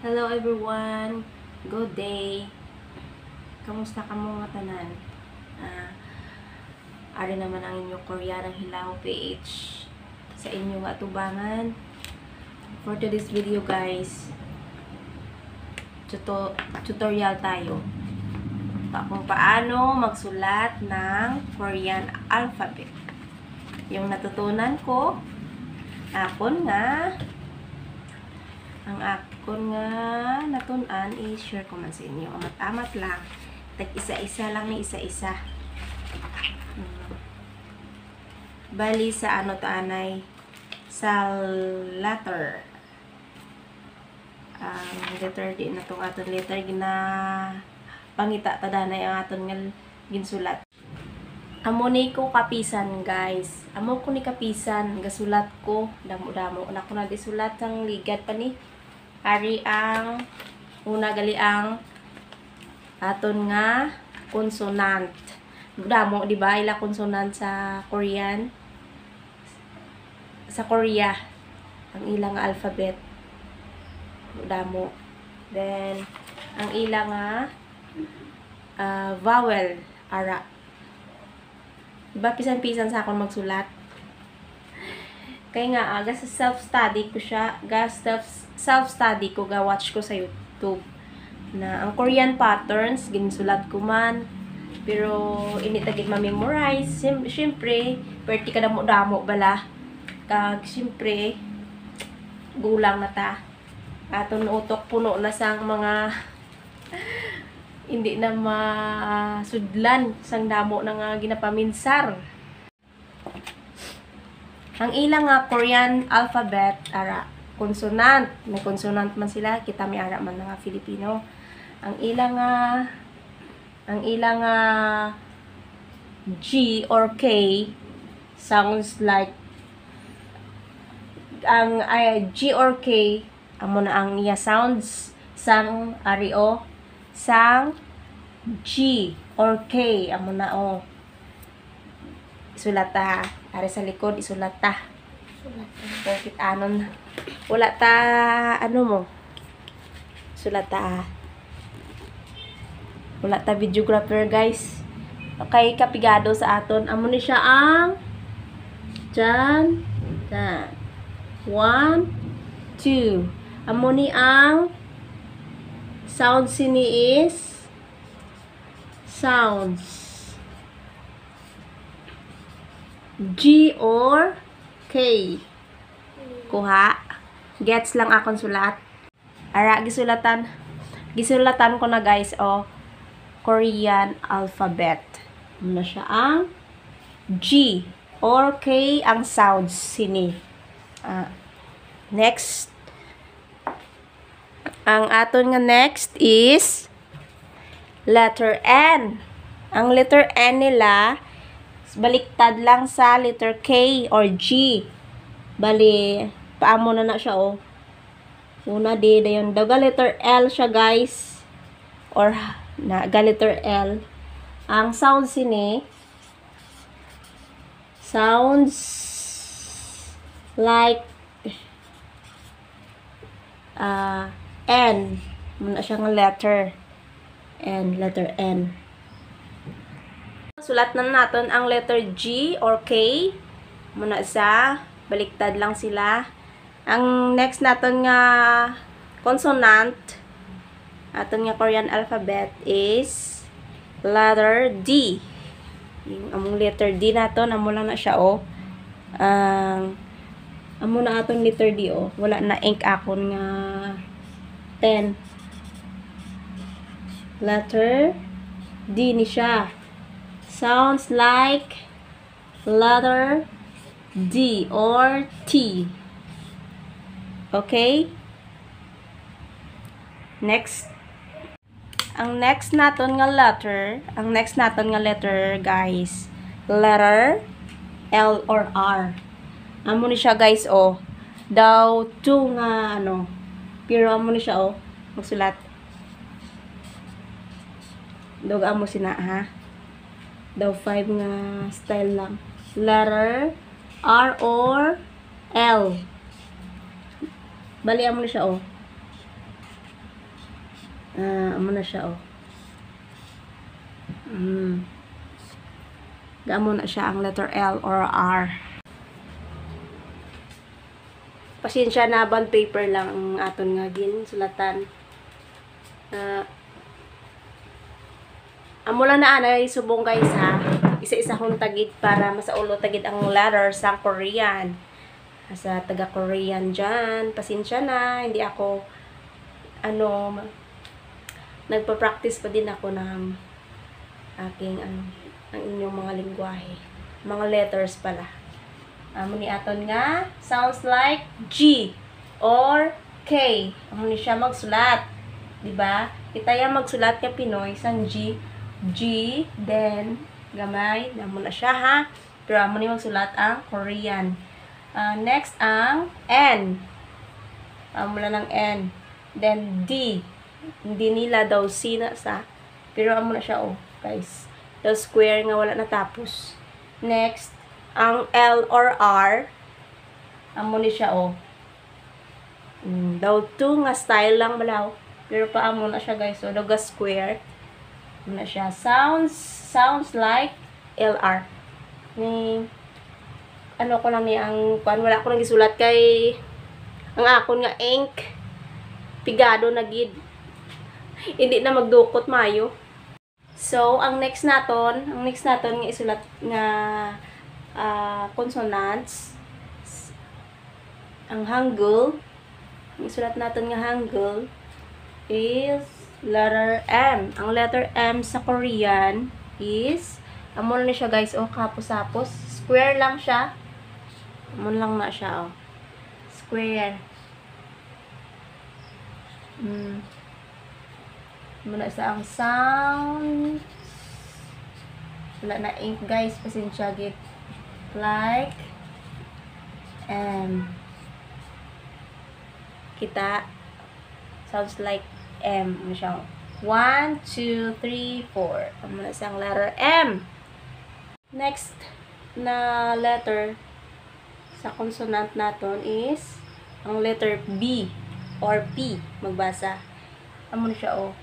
Hello everyone, good day. Kamusta ka mga tanan? Ari naman ang inyong Koreanang Hilaw PH sa inyong atubangan. For today's video guys, tutorial tayo kung paano magsulat ng Korean alphabet. Yung natutunan ko, ang akon nga natunan i-share ko man sa inyo. Amat-amat lang. Tag-isa-isa lang ni isa-isa. Bali sa ano taanay sa letter. Ang letter di na itong aton letter gina pangita tadanay ang aton nga ginsulat. Amo ni ko kapisan guys. Amo ko ni kapisan gasulat ko damo-damo na ko nagisulat sang ligad pa ni. Ari ang una gali ang aton nga consonant. Damo di ba ila consonant sa Korean? Sa Korea ang ilang alphabet. Damo. Then ang ilang vowel ara. Diba pisan-pisan sa akong magsulat? Kaya nga, sa self-study ko siya, self-study ko, watch ko sa YouTube. Na ang Korean patterns, ginsulat ko man. Pero, initagid ma-memorize. Siyempre, perti ka damo-damo bala. Siyempre, gulang na ta. Aton utok puno na sang mga hindi na masudlan sang damo na nga ginapaminsar. Ang ilang Korean alphabet ara consonant, may consonant man sila, kita may ara man nga Filipino. Ang ilang G or K sounds like ang G or K amo na ang iya sounds sang ario sang G or K amo na isulata ari sa likod isulata bakit anon wala ta ano mo sulata wala ta videographer guys kay kapigado sa aton amo ni siya ang dyan 1 2 amo ni ang sound sini is sounds G or K. Kuha. Gets lang akong sulat. Ara gisulatan ko na guys Korean alphabet. Muna siya ang G or K ang sounds sini. Next. Ang aton nga next is letter N. Ang letter N nila baliktad lang sa letter K or G. Bali, paamo na siya Una dayon daga letter L siya guys. Or ga letter L. Ang sound sini sounds like N. Muna siyang letter letter N. Sulat na natin ang letter G or K. Muna sa baliktad lang sila. Ang next natin nga consonant aton nga Korean alphabet is letter D. Yung among letter D naton amo lang na siya amo na aton letter D wala na ink akon nga pen. Letter D ni siya. Sounds like letter D or T. Okay? Next. Ang next naton nga letter, guys, letter L or R. Amo ni siya guys daw 2 nga pero amo ni siya magsulat. Dog amo sina daw 5 nga style lang. Letter R or L. Balian mo na siya Amo na siya, oh. Gaamo na siya ang letter L or R. Pasensya na, bond paper lang ang aton nga sulatan. Amo lang na anay subong guys ha. Isa-isa kong tagid para masaulo tagid ang letter sa Korean. Sa taga-Korean dyan. Pasensya na, hindi ako nagpa-practice pa din ako ng aking ang inyong mga lingwahe. Mga letters pala. Amo ni aton nga sounds like G or K. Amo ni siya magsulat. Diba? Kita yung magsulat kay Pinoy sang G, then gamay, amo na siya ha. Pero amo ni magsulat ang Korean. Next ang N. Amo na ng N. Then D. Hindi nila daw C na sa. Pero amo na siya oh, guys. The square nga wala natapos. Next, ang L or R. Amo ni siya oh. Daw 2 nga style lang balaw. Pero paamo na siya guys. So, doga square. Amo na siya. Sounds like LR. Ni ko lang ni ang wala ko nang gisulat kay ang akon nga ink pigado na gid. Hindi na magdukot mayo. So, ang next naton nga isulat nga consonants, ang Hangul, ang isulat natin nga Hangul is letter M. Ang letter M sa Korean is, amon na siya guys, oh, kapos-sapos. Square lang siya. Amon lang na siya, oh. Square. Muna sa ang sound. Wala na ink guys, pasensya git. Like M. Kita sounds like M. Ano siya? 1, 2, 3, 4. Muna sa ang letter M. Next na letter sa consonant naton is ang letter B or P magbasa. Amo na siya oh.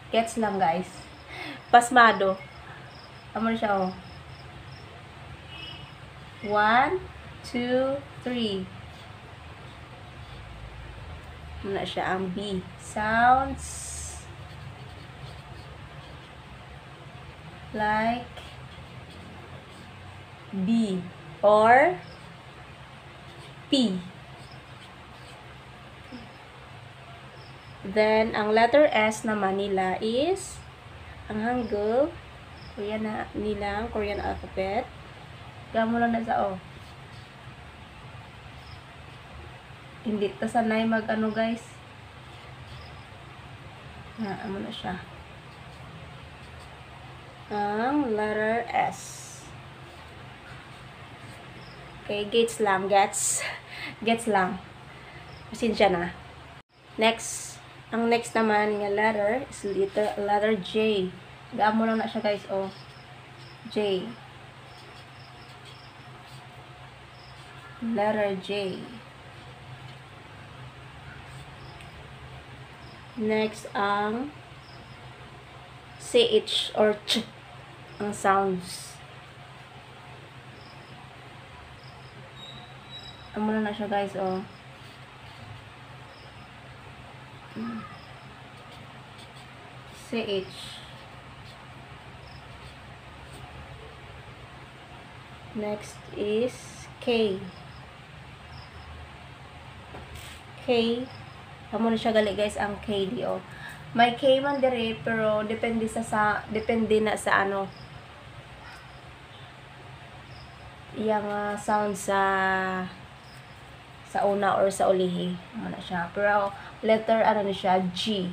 Gets lang guys. Pasmado. Amo na siya oh. 1, 2, 3. Amo na siya ang B. Sounds like B or P. Then, ang letter S naman nila is ang Hangul. Korean na nila, ang Korean alphabet. Gamo lang na sa O. Hindi ta sanay mag-ano guys. Amo na siya. Ang letter S. Okay, gets lang. Gets lang. Pasensya na. Next. Ang next naman nga letter is letter J. Gamo lang na siya guys, oh. J. Letter J. Next ang CH or Ch. Ang sounds. Amo na siya guys, oh. CH. Next is K. K. Amo na siya gali guys ang K di oh. May K man dire pero depende na sa ano. Yang sound sa una or sa ulihi. Amo na siya. Pero letter ano na siya G.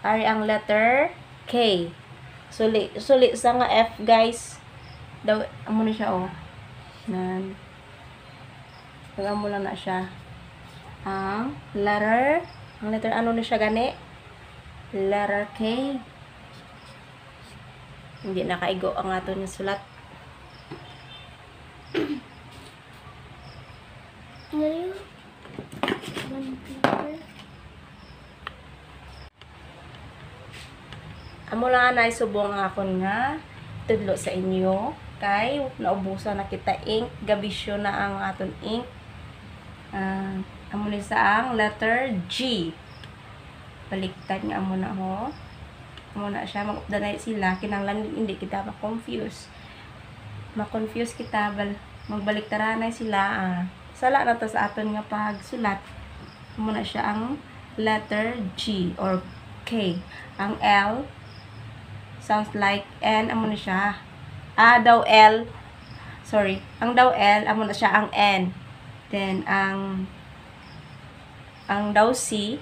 Ari ang letter K. Suli sa nga F guys. Daw amo na siya oh. Nan. Amo lang na siya. Ang letter ano na siya gani? Letter K. Hindi nakaigo ang ato ng sulat. Ngayon, one paper. amo lang na subong akon nga tudlo sa inyo kay naubusan na kita ink, gabisyo na ang aton ink. Amo ni sa ang letter G. Baliktad nga amo na ho. Amo na siya, mag-updanay sila kinahanglan hindi kita ma-confuse. Ma-confuse kita magbaliktaranay sila. Sala na to sa aton nga pagsulat. Amo na siya ang letter G or K. Ang L sounds like N, amo na siya. Daw L. Sorry. Ang daw L, amo na siya ang N. Then, ang daw C,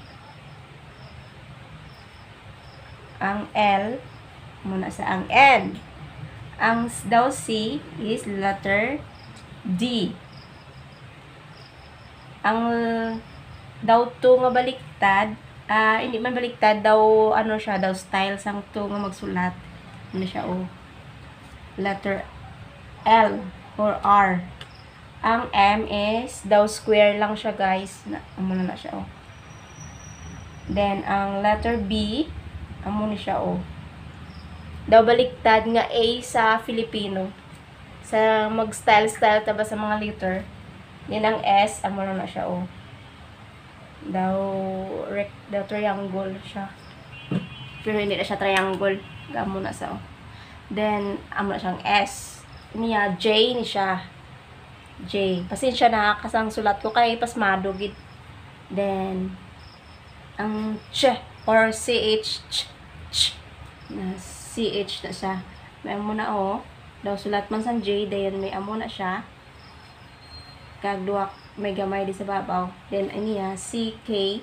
ang L, amo na siya ang N. Ang daw C is letter D. Ang daw 2 nga baliktad, hindi man baliktad daw ano siya daw style sang to nga magsulat ano siya letter L or R. Ang M is daw square lang siya guys amo na siya then ang letter B amo ni siya daw baliktad nga A sa Filipino sa mag style taba sa mga letter. Then ang S amo na siya daw triangle siya pero hindi na siya triangle gamo na sa then amo na siyang S niya J ni siya J pasensya na kasang sulat ko kay pasmado gid. Then ang Ch or CH na CH na siya may amo na daw sulat man sang J then may amo na siya kag duwa may gamay di sa babaw. Then aniya CK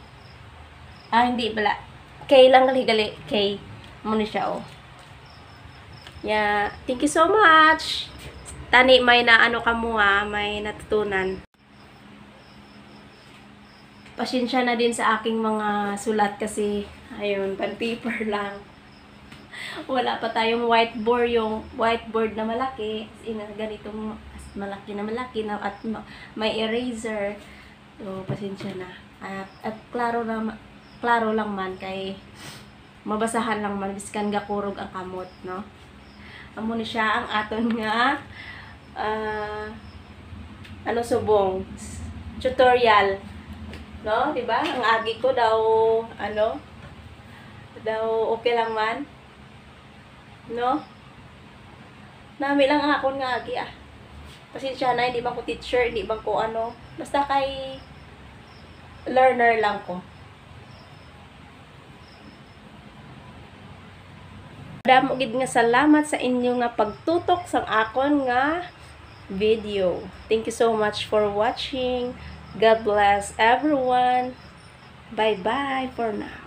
hindi pala K lang gali K mo ni siya yeah, thank you so much tani may na ano ka mo may natutunan. Pasensya na din sa aking mga sulat kasi ayun pen paper lang wala pa tayong whiteboard yung whiteboard na malaki ganitong malaki na at may eraser. So, pasensya na. At klaro lang man kay mabasahan lang man biskan gakurog ang kamot, no? Amo ni siya ang aton nga subong tutorial, no? Diba? Ang agi ko daw okay lang man, no? Nami lang ang akon nga agi pasensya na, hindi ba ko teacher, hindi ba ko basta kay learner lang ko. Damo gid nga salamat sa inyo nga pagtutok sa akon nga video. Thank you so much for watching. God bless everyone. Bye-bye for now.